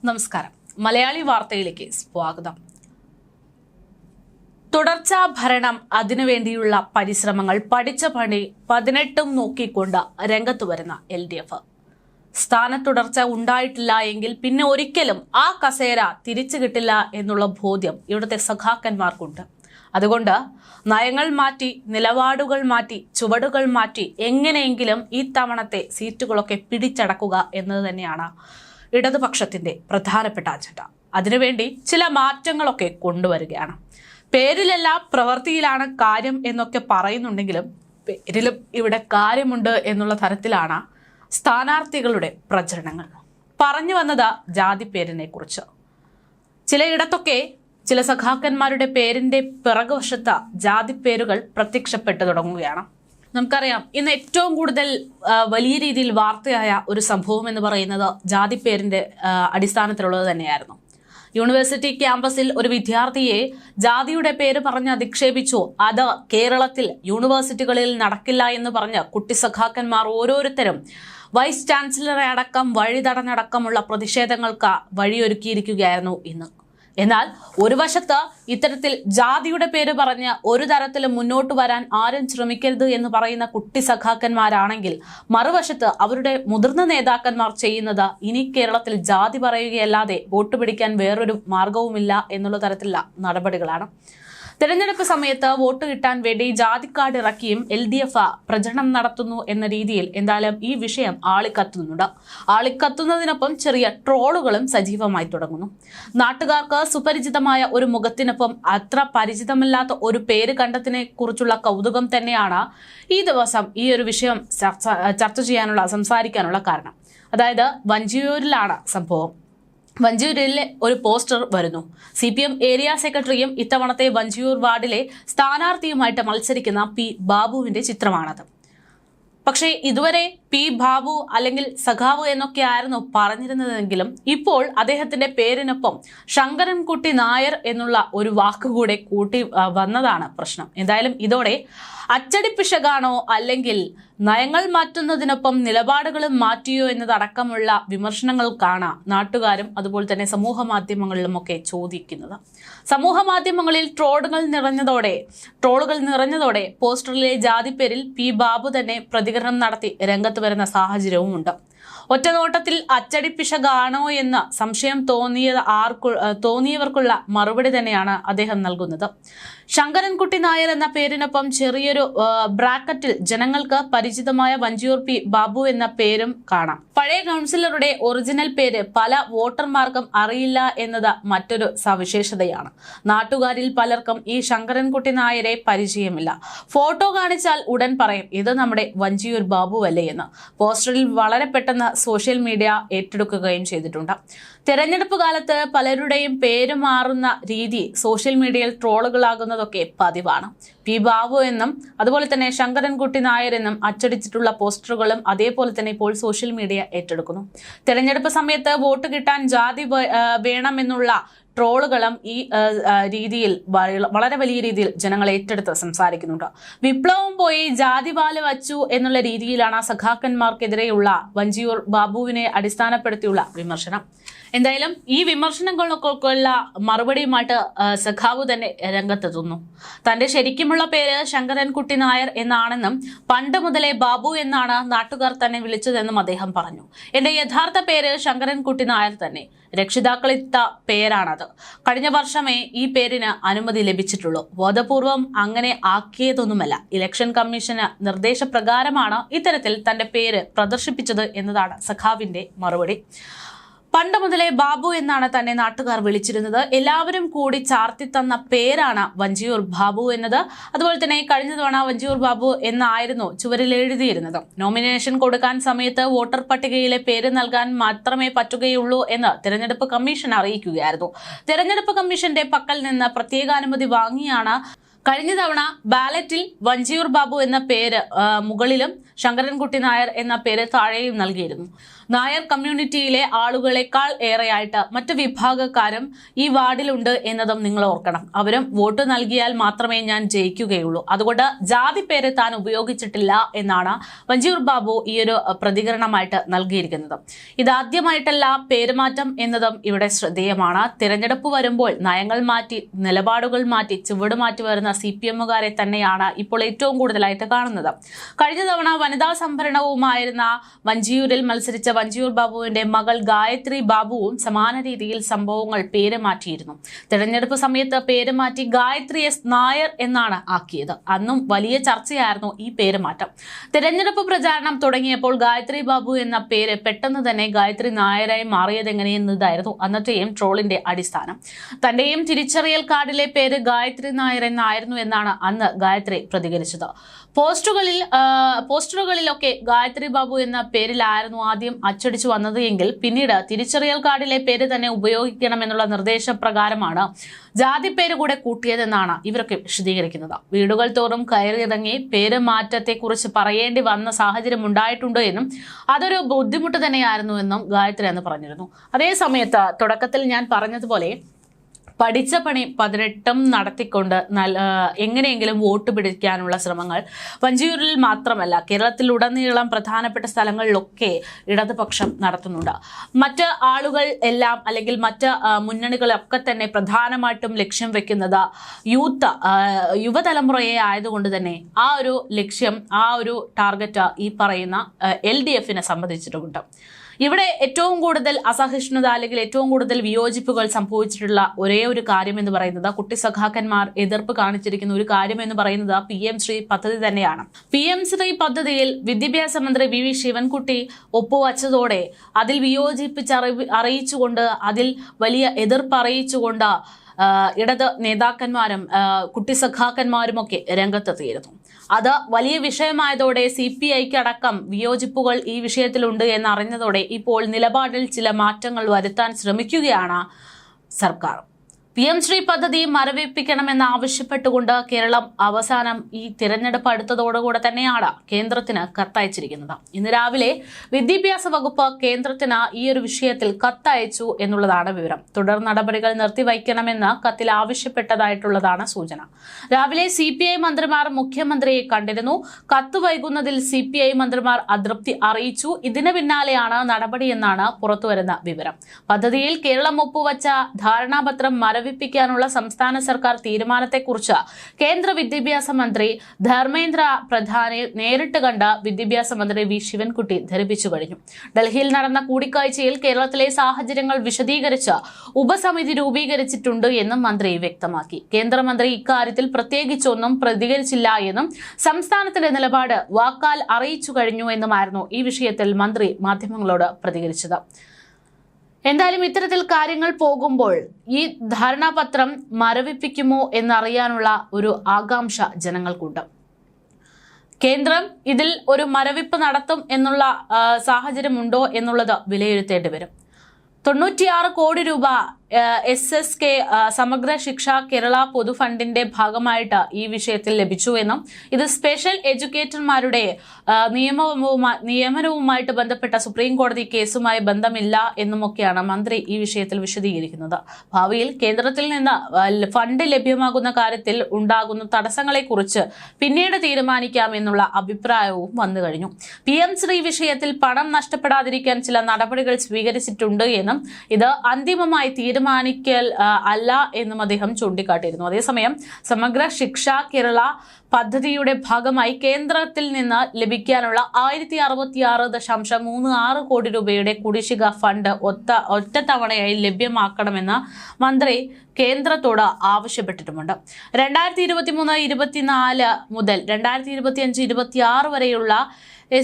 നമസ്കാരം. മലയാളി വാർത്തയിലേക്ക് സ്വാഗതം. തുടർച്ചാ ഭരണം, അതിനുവേണ്ടിയുള്ള പരിശ്രമങ്ങൾ, പഠിച്ച പണി 18 നോക്കിക്കൊണ്ട് രംഗത്ത് വരുന്ന LDF. സ്ഥാനത്തുടർച്ച ഉണ്ടായിട്ടില്ല എങ്കിൽ പിന്നെ ഒരിക്കലും ആ കസേര തിരിച്ചു കിട്ടില്ല എന്നുള്ള ബോധ്യം ഇവിടുത്തെ സഖാക്കന്മാർക്കുണ്ട്. അതുകൊണ്ട് നയങ്ങൾ മാറ്റി, നിലപാടുകൾ മാറ്റി, ചുവടുകൾ മാറ്റി എങ്ങനെയെങ്കിലും ഈ തവണത്തെ സീറ്റുകളൊക്കെ പിടിച്ചടക്കുക എന്നത് തന്നെയാണ് ഇടതുപക്ഷത്തിന്റെ പ്രധാനപ്പെട്ട അജണ്ട. അതിനുവേണ്ടി ചില മാറ്റങ്ങളൊക്കെ കൊണ്ടുവരികയാണ്. പേരിലല്ല പ്രവൃത്തിയിലാണ് കാര്യം എന്നൊക്കെ പറയുന്നുണ്ടെങ്കിലും പേരിലും ഇവിടെ കാര്യമുണ്ട് എന്നുള്ള തരത്തിലാണ് സ്ഥാനാർത്ഥികളുടെ പ്രചരണങ്ങൾ. പറഞ്ഞു വന്നത് ജാതി പേരിനെ കുറിച്ച്. ചിലയിടത്തൊക്കെ ചില സഖാക്കന്മാരുടെ പേരിന്റെ പിറകുവശത്ത് ജാതി പേരുകൾ പ്രത്യക്ഷപ്പെട്ടു തുടങ്ങുകയാണ്. നമുക്കറിയാം, ഇന്ന് ഏറ്റവും കൂടുതൽ വലിയ രീതിയിൽ വാർത്തയായ ഒരു സംഭവം എന്ന് പറയുന്നത് ജാതി പേരിന്റെ അടിസ്ഥാനത്തിലുള്ളത് തന്നെയായിരുന്നു. യൂണിവേഴ്സിറ്റി ക്യാമ്പസിൽ ഒരു വിദ്യാർത്ഥിയെ ജാതിയുടെ പേര് പറഞ്ഞ് അധിക്ഷേപിച്ചു. അത് കേരളത്തിൽ യൂണിവേഴ്സിറ്റികളിൽ നടക്കില്ല എന്ന് പറഞ്ഞ് കുട്ടി സഖാക്കന്മാർ ഓരോരുത്തരും വൈസ് ചാൻസലറെ അടക്കം വഴിതടഞ്ഞടക്കമുള്ള പ്രതിഷേധങ്ങൾക്ക് വഴിയൊരുക്കിയിരിക്കുകയായിരുന്നു ഇന്ന്. എന്നാൽ ഒരു വശത്ത് ഇത്തരത്തിൽ ജാതിയുടെ പേര് പറഞ്ഞ് ഒരു തരത്തിലും മുന്നോട്ട് വരാൻ ആരും ശ്രമിക്കരുത് എന്ന് പറയുന്ന കുട്ടി സഖാക്കന്മാരാണെങ്കിൽ, മറുവശത്ത് അവരുടെ മുതിർന്ന നേതാക്കന്മാർ ചെയ്യുന്നത് ഇനി കേരളത്തിൽ ജാതി പറയുകയല്ലാതെ വോട്ട് പിടിക്കാൻ വേറൊരു മാർഗവുമില്ല എന്നുള്ള തരത്തിലുള്ള നടപടികളാണ്. തെരഞ്ഞെടുപ്പ് സമയത്ത് വോട്ട് കിട്ടാൻ വേണ്ടി ജാതി കാർഡ് ഇറക്കിയും LDF പ്രചരണം നടത്തുന്നു എന്ന രീതിയിൽ എന്തായാലും ഈ വിഷയം ആളിക്കത്തുന്നുണ്ട്. ആളിക്കത്തുന്നതിനൊപ്പം ചെറിയ ട്രോളുകളും സജീവമായി തുടങ്ങുന്നു. നാട്ടുകാർക്ക് സുപരിചിതമായ ഒരു മുഖത്തിനൊപ്പം അത്ര പരിചിതമല്ലാത്ത ഒരു പേര് കണ്ടതിനെ കുറിച്ചുള്ള കൗതുകം തന്നെയാണ് ഈ ദിവസം ഈ ഒരു വിഷയം ചർച്ച ചെയ്യാനുള്ള, സംസാരിക്കാനുള്ള കാരണം. അതായത് വഞ്ചിയൂരിലാണ് സംഭവം. വഞ്ചിയൂരിലെ ഒരു പോസ്റ്റർ വരുന്നു. CPM ഏരിയ സെക്രട്ടറിയും ഇത്തവണത്തെ വഞ്ചിയൂർ വാർഡിലെ സ്ഥാനാർത്ഥിയുമായിട്ട് മത്സരിക്കുന്ന P. ബാബുവിന്റെ ചിത്രമാണത്. പക്ഷേ ഇതുവരെ P. ബാബു അല്ലെങ്കിൽ സഖാവ് എന്നൊക്കെയായിരുന്നു പറഞ്ഞിരുന്നതെങ്കിലും ഇപ്പോൾ അദ്ദേഹത്തിന്റെ പേരിനൊപ്പം ശങ്കരൻകുട്ടി നായർ എന്നുള്ള ഒരു വാക്കുകൂടെ കൂട്ടി വന്നതാണ് പ്രശ്നം. എന്തായാലും ഇതോടെ അച്ചടിപ്പിശകാണോ അല്ലെങ്കിൽ നയങ്ങൾ മാറ്റുന്നതിനൊപ്പം നിലപാടുകളും മാറ്റിയോ എന്നതടക്കമുള്ള വിമർശനങ്ങൾക്കാണ് നാട്ടുകാരും അതുപോലെ തന്നെ സമൂഹ മാധ്യമങ്ങളിലുമൊക്കെ ചോദിക്കുന്നത്. സമൂഹ മാധ്യമങ്ങളിൽ ട്രോളുകൾ നിറഞ്ഞതോടെ പോസ്റ്ററിലെ ജാതിപ്പേരിൽ P. ബാബു തന്നെ പ്രതികരണം നടത്തി രംഗത്ത് വരുന്ന സാഹചര്യവുമുണ്ട്. ഒറ്റനോട്ടത്തിൽ അച്ചടിപ്പിശകാണോ എന്ന സംശയം തോന്നിയവർക്കുള്ള മറുപടി തന്നെയാണ് അദ്ദേഹം നൽകുന്നത്. ശങ്കരൻകുട്ടി നായർ എന്ന പേരിനൊപ്പം ചെറിയൊരു ബ്രാക്കറ്റിൽ ജനങ്ങൾക്ക് പരിചിതമായ വഞ്ചിയൂർ P. ബാബു എന്ന പേരും കാണാം. പഴയ കൗൺസിലറുടെ ഒറിജിനൽ പേര് പല വോട്ടർമാർക്കും അറിയില്ല എന്നത് മറ്റൊരു സവിശേഷതയാണ്. നാട്ടുകാരിൽ പലർക്കും ഈ ശങ്കരൻകുട്ടി നായരെ പരിചയമില്ല. ഫോട്ടോ കാണിച്ചാൽ ഉടൻ പറയും ഇത് നമ്മുടെ വഞ്ചിയൂർ ബാബു അല്ലേ എന്ന്. പോസ്റ്ററിൽ വളരെ പെട്ടെന്ന് സോഷ്യൽ മീഡിയ ഏറ്റെടുക്കുകയും ചെയ്തിട്ടുണ്ട്. തെരഞ്ഞെടുപ്പ് കാലത്ത് പലരുടെയും പേര് മാറുന്ന രീതി സോഷ്യൽ മീഡിയയിൽ ട്രോളുകളാകുന്നതൊക്കെ പതിവാണ്. P. ബാബു എന്നും അതുപോലെ തന്നെ ശങ്കരൻകുട്ടി നായർ എന്നും അച്ചടിച്ചിട്ടുള്ള പോസ്റ്ററുകളും അതേപോലെ തന്നെ ഇപ്പോൾ സോഷ്യൽ മീഡിയ ഏറ്റെടുക്കുന്നു. തെരഞ്ഞെടുപ്പ് സമയത്ത് വോട്ട് കിട്ടാൻ ജാതി വേണമെന്നുള്ള ട്രോളുകളും ഈ രീതിയിൽ വളരെ വലിയ രീതിയിൽ ജനങ്ങൾ ഏറ്റെടുത്ത് സംസാരിക്കുന്നുണ്ട്. വിപ്ലവം പോയി ജാതിപാല വച്ചു എന്നുള്ള രീതിയിലാണ് സഖാക്കന്മാർക്കെതിരെയുള്ള വഞ്ചിയൂർ ബാബുവിനെ അടിസ്ഥാനപ്പെടുത്തിയുള്ള വിമർശനം. എന്തായാലും ഈ വിമർശനങ്ങൾക്കൊക്കെയുള്ള മറുപടിയുമായിട്ട് സഖാവ് തന്നെ രംഗത്തെത്തുന്നു. തന്റെ ശരിക്കുമുള്ള പേര് ശങ്കരൻകുട്ടി നായർ എന്നാണെന്നും പണ്ട് മുതലേ ബാബു എന്നാണ് നാട്ടുകാർ തന്നെ വിളിച്ചതെന്നും അദ്ദേഹം പറഞ്ഞു. എന്റെ യഥാർത്ഥ പേര് ശങ്കരൻകുട്ടി നായർ തന്നെ. രക്ഷിതാക്കളിത്ത പേരാണത്. കഴിഞ്ഞ വർഷമേ ഈ പേരിന് അനുമതി ലഭിച്ചിട്ടുള്ളൂ. ബോധപൂർവം അങ്ങനെ ആക്കിയതൊന്നുമല്ല. ഇലക്ഷൻ കമ്മീഷന് നിർദ്ദേശപ്രകാരമാണ് ഇത്തരത്തിൽ തന്റെ പേര് പ്രദർശിപ്പിച്ചത് എന്നതാണ് സഖാവിന്റെ മറുപടി. പണ്ട് മുതലേ ബാബു എന്നാണ് തന്നെ നാട്ടുകാർ വിളിച്ചിരുന്നത്. എല്ലാവരും കൂടി ചാർത്തി തന്ന പേരാണ് വഞ്ചിയൂർ ബാബു എന്നത്. അതുപോലെ തന്നെ കഴിഞ്ഞ തവണ വഞ്ചിയൂർ ബാബു എന്നായിരുന്നു ചുവരിൽ എഴുതിയിരുന്നത്. നോമിനേഷൻ കൊടുക്കാൻ സമയത്ത് വോട്ടർ പട്ടികയിലെ പേര് നൽകാൻ മാത്രമേ പറ്റുകയുള്ളൂ എന്ന് തെരഞ്ഞെടുപ്പ് കമ്മീഷൻ അറിയിക്കുകയായിരുന്നു. തെരഞ്ഞെടുപ്പ് കമ്മീഷന്റെ പക്കൽ നിന്ന് പ്രത്യേകാനുമതി വാങ്ങിയാണ് കഴിഞ്ഞ തവണ ബാലറ്റിൽ വഞ്ചിയൂർ ബാബു എന്ന പേര് മുകളിലും ശങ്കരൻകുട്ടി നായർ എന്ന പേര് താഴെയും നൽകിയിരുന്നു. നായർ കമ്മ്യൂണിറ്റിയിലെ ആളുകളെക്കാൾ ഏറെയായിട്ട് മറ്റു വിഭാഗക്കാരും ഈ വാർഡിലുണ്ട് എന്നതും നിങ്ങൾ ഓർക്കണം. അവരും വോട്ട് നൽകിയാൽ മാത്രമേ ഞാൻ ജയിക്കുകയുള്ളൂ, അതുകൊണ്ട് ജാതി പേര് താൻ ഉപയോഗിച്ചിട്ടില്ല എന്നാണ് വഞ്ചിയൂർ ബാബു ഈ ഒരു പ്രതികരണമായിട്ട് നൽകിയിരിക്കുന്നത്. ഇതാദ്യമായിട്ടല്ല പേരുമാറ്റം എന്നതും ഇവിടെ ശ്രദ്ധേയമാണ്. തിരഞ്ഞെടുപ്പ് വരുമ്പോൾ നയങ്ങൾ മാറ്റി, നിലപാടുകൾ മാറ്റി, ചുവട് മാറ്റി വരുന്ന CPM-കാരെ തന്നെയാണ് ഇപ്പോൾ ഏറ്റവും കൂടുതലായിട്ട് കാണുന്നത്. കഴിഞ്ഞ തവണ വനിതാ സംഭരണവുമായിരുന്ന വഞ്ചിയൂരിൽ മത്സരിച്ച വഞ്ചിയൂർ ബാബുവിന്റെ മകൾ ഗായത്രി ബാബുവും സമാന രീതിയിൽ സംഭവങ്ങൾ പേര് മാറ്റിയിരുന്നു. തിരഞ്ഞെടുപ്പ് സമയത്ത് പേര് മാറ്റി ഗായത്രി എസ് നായർ എന്നാണ് ആക്കിയത്. അന്നും വലിയ ചർച്ചയായിരുന്നു ഈ പേര് മാറ്റം. തിരഞ്ഞെടുപ്പ് പ്രചാരണം തുടങ്ങിയപ്പോൾ ഗായത്രി ബാബു എന്ന പേര് പെട്ടെന്ന് തന്നെ ഗായത്രി നായരായി മാറിയത് എങ്ങനെയെന്നതായിരുന്നു അന്നത്തെയും ട്രോളിന്റെ അടിസ്ഥാനം. തന്റെയും തിരിച്ചറിയൽ കാർഡിലെ പേര് ഗായത്രി നായർ എന്നായിരുന്നു എന്നാണ് അന്ന് ഗായത്രി പ്രതികരിച്ചത്. പോസ്റ്ററുകളിലൊക്കെ ഗായത്രി ബാബു എന്ന പേരിലായിരുന്നു ആദ്യം അച്ചടിച്ചു വന്നത് എങ്കിൽ പിന്നീട് തിരിച്ചറിയൽ കാർഡിലെ പേര് തന്നെ ഉപയോഗിക്കണമെന്നുള്ള നിർദ്ദേശപ്രകാരമാണ് ജാതി പേര് കൂടെ കൂട്ടിയതെന്നാണ് ഇവരൊക്കെ വിശദീകരിക്കുന്നത്. വീടുകൾ തോറും കയറിയിറങ്ങി പേര് മാറ്റത്തെക്കുറിച്ച് പറയേണ്ടി വന്ന സാഹചര്യം ഉണ്ടായിട്ടുണ്ട് എന്നും അതൊരു ബുദ്ധിമുട്ട് തന്നെയായിരുന്നു എന്നും ഗായത്രി അന്ന് പറഞ്ഞിരുന്നു. അതേ സമയത്ത് തുടക്കത്തിൽ ഞാൻ പറഞ്ഞതുപോലെ പഠിച്ച പണി 18 നടത്തിക്കൊണ്ട് എങ്ങനെയെങ്കിലും വോട്ട് പിടിക്കാനുള്ള ശ്രമങ്ങൾ വഞ്ചിയൂരിൽ മാത്രമല്ല കേരളത്തിലുടനീളം പ്രധാനപ്പെട്ട സ്ഥലങ്ങളിലൊക്കെ ഇടതുപക്ഷം നടത്തുന്നുണ്ട്. മറ്റ് ആളുകൾ എല്ലാം അല്ലെങ്കിൽ മറ്റ് മുന്നണികളൊക്കെ തന്നെ പ്രധാനമായിട്ടും ലക്ഷ്യം വെക്കുന്നത് യുവതലമുറയെ ആയതുകൊണ്ട് തന്നെ ആ ഒരു ലക്ഷ്യം, ആ ഒരു ടാർഗറ്റ് ഈ പറയുന്ന LDF-നെ സംബന്ധിച്ചിട്ടുമുണ്ട്. ഇവിടെ ഏറ്റവും കൂടുതൽ അസഹിഷ്ണുത അല്ലെങ്കിൽ ഏറ്റവും കൂടുതൽ വിയോജിപ്പുകൾ സംഭവിച്ചിട്ടുള്ള ഒരേ ഒരു കാര്യം എന്ന് പറയുന്നത്, കുട്ടി സഖാക്കന്മാർ എതിർപ്പ് കാണിച്ചിരിക്കുന്ന ഒരു കാര്യം എന്ന് പറയുന്നത് PM ശ്രീ പദ്ധതി തന്നെയാണ്. PM ശ്രീ പദ്ധതിയിൽ വിദ്യാഭ്യാസ മന്ത്രി VV ശിവൻകുട്ടി ഒപ്പുവച്ചതോടെ അതിൽ വിയോജിപ്പിച്ച് അറിയിച്ചുകൊണ്ട്, അതിൽ വലിയ എതിർപ്പ് അറിയിച്ചുകൊണ്ട് ഇടത് നേതാക്കന്മാരും കുട്ടി സഖാക്കന്മാരുമൊക്കെ രംഗത്തെത്തിയിരുന്നു. അത് വലിയ വിഷയമായതോടെ CPIക്ക് അടക്കം വിയോജിപ്പുകൾ ഈ വിഷയത്തിലുണ്ട് എന്നറിഞ്ഞതോടെ ഇപ്പോൾ നിലപാടിൽ ചില മാറ്റങ്ങൾ വരുത്താൻ ശ്രമിക്കുകയാണ് സർക്കാർ. PM ശ്രീ പദ്ധതി മരവിപ്പിക്കണമെന്ന് ആവശ്യപ്പെട്ടുകൊണ്ട് കേരളം അവസാനം ഈ തിരഞ്ഞെടുപ്പ് അടുത്തതോടുകൂടെ തന്നെയാണ് കേന്ദ്രത്തിന് കത്തയച്ചിരിക്കുന്നത്. ഇന്ന് രാവിലെ വിദ്യാഭ്യാസ വകുപ്പ് കേന്ദ്രത്തിന് ഈ ഒരു വിഷയത്തിൽ കത്തയച്ചു എന്നുള്ളതാണ് വിവരം. തുടർ നടപടികൾ നിർത്തിവയ്ക്കണമെന്ന് കത്തിൽ ആവശ്യപ്പെട്ടതായിട്ടുള്ളതാണ് സൂചന. രാവിലെ CPI മന്ത്രിമാർ മുഖ്യമന്ത്രിയെ കണ്ടിരുന്നു. കത്ത് വൈകുന്നതിൽ CPI മന്ത്രിമാർ അതൃപ്തി അറിയിച്ചു. ഇതിന് പിന്നാലെയാണ് നടപടിയെന്നാണ് പുറത്തുവരുന്ന വിവരം. പദ്ധതിയിൽ കേരളം ഒപ്പുവച്ച ധാരണാപത്രം മരവിപ്പിക്കാനുള്ള സംസ്ഥാന സർക്കാർ തീരുമാനത്തെക്കുറിച്ച് കേന്ദ്ര വിദ്യാഭ്യാസ മന്ത്രി ധർമ്മേന്ദ്ര പ്രധാനെ നേരിട്ട് കണ്ട വിദ്യാഭ്യാസ മന്ത്രി V ശിവൻകുട്ടി ധരിപ്പിച്ചു കഴിഞ്ഞു. ഡൽഹിയിൽ നടന്ന കൂടിക്കാഴ്ചയിൽ കേരളത്തിലെ സാഹചര്യങ്ങൾ വിശദീകരിച്ച് ഉപസമിതി രൂപീകരിച്ചിട്ടുണ്ട് എന്നും മന്ത്രി വ്യക്തമാക്കി. കേന്ദ്രമന്ത്രി ഇക്കാര്യത്തിൽ പ്രത്യേകിച്ചൊന്നും പ്രതികരിച്ചില്ല എന്നും സംസ്ഥാനത്തിന്റെ നിലപാട് വാക്കാൽ അറിയിച്ചു കഴിഞ്ഞു എന്നുമായിരുന്നു ഈ വിഷയത്തിൽ മന്ത്രി മാധ്യമങ്ങളോട് പ്രതികരിച്ചത്. എന്തായാലും ഇത്തരത്തിൽ കാര്യങ്ങൾ പോകുമ്പോൾ ഈ ധാരണാപത്രം മരവിപ്പിക്കുമോ എന്നറിയാനുള്ള ഒരു ആകാംക്ഷ ജനങ്ങൾക്കുണ്ട്. കേന്ദ്രം ഇതിൽ ഒരു മരവിപ്പ് നടത്തും എന്നുള്ള സാഹചര്യമുണ്ടോ എന്നുള്ളത് വിലയിരുത്തേണ്ടി വരും. 96 കോടി രൂപ SSK സമഗ്ര ശിക്ഷ കേരള പൊതുഫണ്ടിന്റെ ഭാഗമായിട്ട് ഈ വിഷയത്തിൽ ലഭിച്ചു എന്നും ഇത് സ്പെഷ്യൽ എഡ്യൂക്കേറ്റർമാരുടെ നിയമനവുമായിട്ട് ബന്ധപ്പെട്ട സുപ്രീം കോടതി കേസുമായി ബന്ധമില്ല എന്നുമൊക്കെയാണ് മന്ത്രി ഈ വിഷയത്തിൽ വിശദീകരിക്കുന്നത്. ഭാവിയിൽ കേന്ദ്രത്തിൽ നിന്ന് ഫണ്ട് ലഭ്യമാകുന്ന കാര്യത്തിൽ ഉണ്ടാകുന്ന തടസ്സങ്ങളെക്കുറിച്ച് പിന്നീട് തീരുമാനിക്കാമെന്നുള്ള അഭിപ്രായവും വന്നു കഴിഞ്ഞു. PM ശ്രീ വിഷയത്തിൽ പണം നഷ്ടപ്പെടാതിരിക്കാൻ ചില നടപടികൾ സ്വീകരിച്ചിട്ടുണ്ട് എന്നും ഇത് അന്തിമമായി തീരുമാനിക്കൽ അല്ല എന്നും അദ്ദേഹം ചൂണ്ടിക്കാട്ടിയിരുന്നു. അതേസമയം സമഗ്ര ശിക്ഷ കേരള പദ്ധതിയുടെ ഭാഗമായി കേന്ദ്രത്തിൽ നിന്ന് ലഭിക്കാനുള്ള 1066.36 കോടി രൂപയുടെ കുടിശ്ശിക ഫണ്ട് ഒറ്റത്തവണയായി ലഭ്യമാക്കണമെന്ന് മന്ത്രി കേന്ദ്രത്തോട് ആവശ്യപ്പെട്ടിട്ടുമുണ്ട്. 2023-24 മുതൽ 2025-26 വരെയുള്ള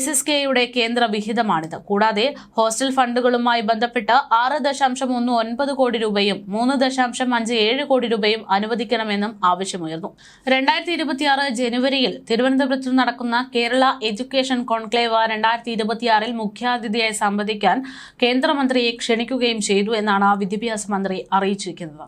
SSKയുടെ കേന്ദ്ര വിഹിതമാണിത്. കൂടാതെ ഹോസ്റ്റൽ ഫണ്ടുകളുമായി ബന്ധപ്പെട്ട് 6.19 കോടി രൂപയും 3.57 കോടി രൂപയും അനുവദിക്കണമെന്നും ആവശ്യമുയർന്നു. 2026 ജനുവരിയിൽ തിരുവനന്തപുരത്ത് നടക്കുന്ന കേരള എഡ്യൂക്കേഷൻ കോൺക്ലേവ് 2026 മുഖ്യാതിഥിയായി സംബന്ധിക്കാൻ കേന്ദ്രമന്ത്രിയെ ക്ഷണിക്കുകയും ചെയ്തു എന്നാണ് വിദ്യാഭ്യാസ മന്ത്രി അറിയിച്ചിരിക്കുന്നത്.